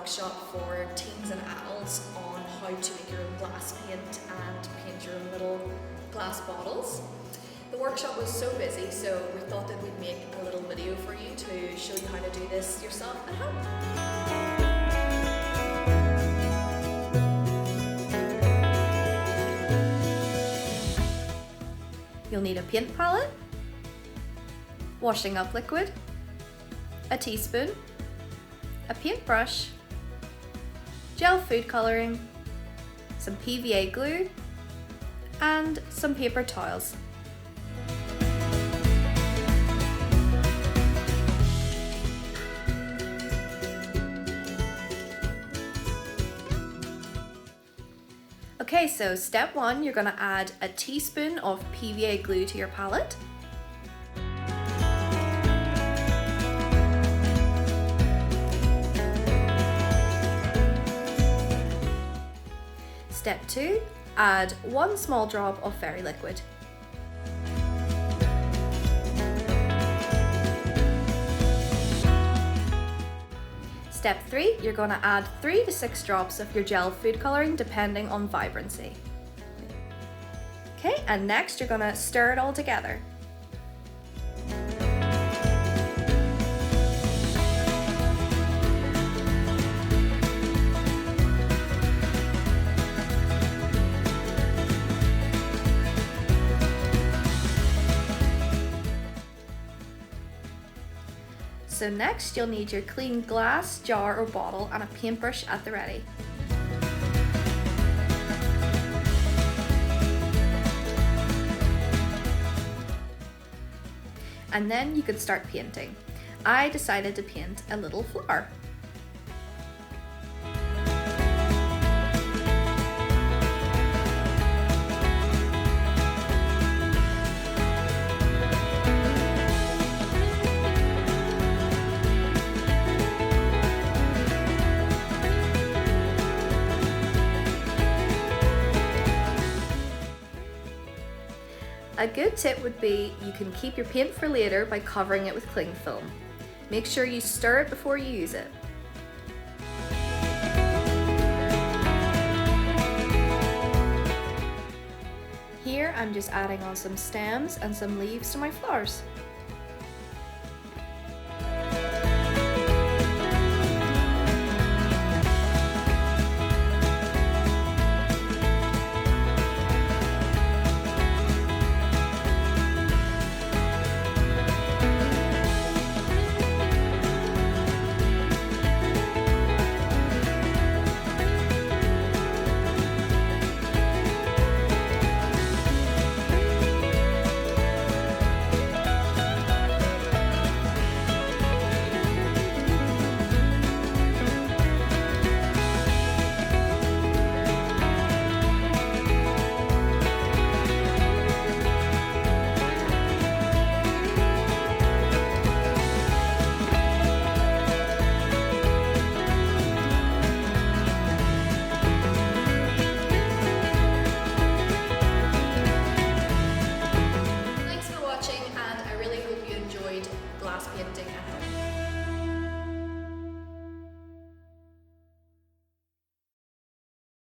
workshop for teens and adults on how to make your own glass paint and paint your own little glass bottles. The workshop was so busy, so we thought that we'd make a little video for you to show you how to do this yourself at home. You'll need a paint palette, washing up liquid, a teaspoon, a paintbrush, gel food colouring, some PVA glue, and some paper towels. Okay, so step one, you're going to add a teaspoon of PVA glue to your palette. Step 2, add 1 small drop of fairy liquid. Step 3, you're going to add 3 to 6 drops of your gel food colouring depending on vibrancy. Okay, and next you're going to stir it all together. So next you'll need your clean glass, jar or bottle and a paintbrush at the ready. And then you can start painting. I decided to paint a little flower. A good tip would be you can keep your paint for later by covering it with cling film. Make sure you stir it before you use it. Here I'm just adding on some stems and some leaves to my flowers.